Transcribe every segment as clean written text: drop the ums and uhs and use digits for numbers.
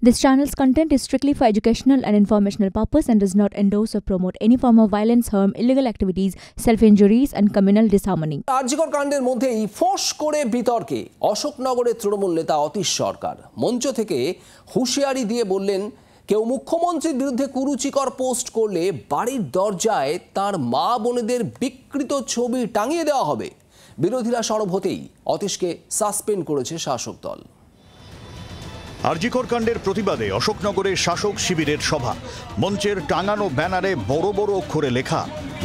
This channel's content is strictly for educational and informational purpose and does not endorse or promote any form of violence, harm, illegal activities, self-injuries and communal disharmony. RG Kar কাণ্ডের মধ্যেই ফোঁস করে বিতর্কে অশোকনগরের তৃণমূল নেতা অতীশ সরকার মঞ্চ থেকে হুঁশিয়ারি দিয়ে বললেন, কেউ মুখ্যমন্ত্রীর বিরুদ্ধে কুরুচিকর পোস্ট করলে বাড়ির দরজায় তার মা বোনেদের বিকৃত ছবি টাঙিয়ে দেওয়া হবে। বিরোধীরা সরব হতেই অতীশকে সাসপেন্ড করেছে শাসক দল। আরজিকর কাণ্ডের প্রতিবাদে অশোকনগরে শাসক শিবিরের সভা। মঞ্চের টাঙানো ব্যানারে বড় বড় অক্ষরে লেখা,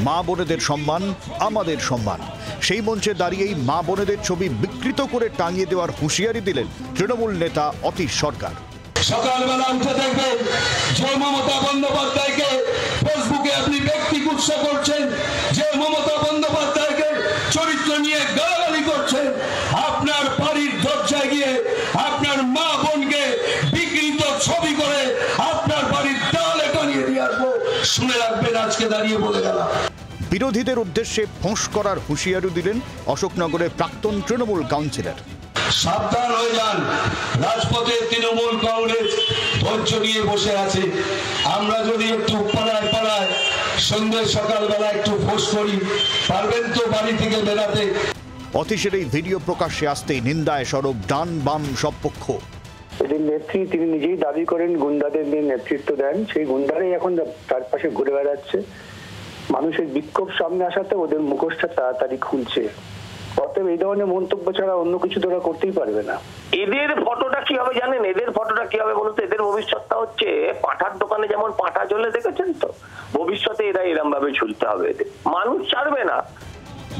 মা বোনেদের সম্মান আমাদের সম্মান। সেই মঞ্চে দাঁড়িয়েই মা বোনেদের ছবি বিকৃত করে টাঙিয়ে দেওয়ার হুঁশিয়ারি দিলেন তৃণমূল নেতা অতীশ সরকার। সকালবেলা উঠে দেখবেন যে মমতা বন্দ্যোপাধ্যায়কে ফেসবুকে আপনি ব্যক্তি কুৎসা করছেন, যে মমতা বন্দ্যোপাধ্যায়কে চরিত্র নিয়ে গালাগালি করছেন, আপনার বাড়ির দরজায় গিয়ে আপনার মা বোনকে বিকৃত ছবি করে আপনার বাড়ির দেওয়ালে টানিয়ে দিয়ে আসবো। শুনে রাখবেন, আজকে দাঁড়িয়ে বলে গেলাম। বিরোধীদের উদ্দেশ্যে ফোঁস করার হুঁশিয়ারি দিলেন অশোকনগরের প্রাক্তন তৃণমূল কাউন্সিলর। সাবধান হয়ে যান, রাজপথে তৃণমূল কংগ্রেস ধৈর্য নিয়ে বসে আছে। আমরা যদি একটু পাড়ায় পাড়ায় সন্ধ্যে সকালবেলা একটু ফোঁস করি, পারবেন তো বাড়ি থেকে বেরাতে? অতীশের এই ভিডিও প্রকাশ্যে আসতেই নিন্দায় সরব ডান বাম সব পক্ষ। এদের নেত্রী তিনি নিজেই দাবি করেন গুন্ডাদের নিয়ে নেতৃত্ব দেন, সেই গুন্ডারাই এখন চারপাশে ঘুরে বেড়াচ্ছে। মানুষের বিক্ষোভ সামনে আসাতে ওদের মুখোশটা তাড়াতাড়ি খুলছে। অতএব এই ধরনের মন্তব্য ছাড়া অন্য কিছু তো ওরা করতেই পারবে না। এদের ফটোটা কি হবে জানেন? এদের ফটোটা কি হবে বলতো? এদের ভবিষ্যৎটা হচ্ছে পাঁঠার দোকানে যেমন পাঁঠা জ্বলে, দেখেছেন তো? ভবিষ্যতে এরা এরম ভাবে ঝুলতে হবে, এদের মানুষ ছাড়বে না।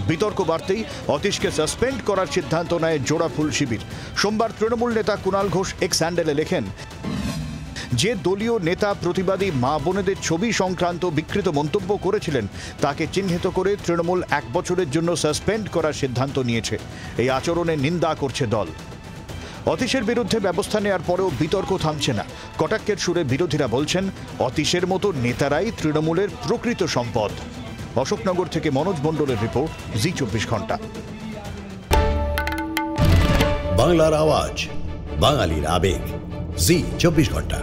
বিতর্ক বাড়তেই অতীশকে সাসপেন্ড করার সিদ্ধান্ত নেয় জোড়াফুল শিবির। সোমবার তৃণমূল নেতা কুণাল ঘোষ এক্স হ্যান্ডেলে লেখেন, যে দলীয় নেতা প্রতিবাদী মা বোনেদের ছবি সংক্রান্ত বিকৃত মন্তব্য করেছিলেন তাকে চিহ্নিত করে তৃণমূল 1 বছরের জন্য সাসপেন্ড করার সিদ্ধান্ত নিয়েছে। এই আচরণের নিন্দা করছে দল। অতীশের বিরুদ্ধে ব্যবস্থা নেওয়ার পরেও বিতর্ক থামছে না। কটাক্ষের সুরে বিরোধীরা বলছেন, অতীশের মতো নেতারাই তৃণমূলের প্রকৃত সম্পদ। অশোকনগর থেকে মনোজ মণ্ডলের রিপোর্ট, জি 24 ঘন্টা। বাংলার আওয়াজ, বাঙালির আবেগ, জি 24 ঘন্টা।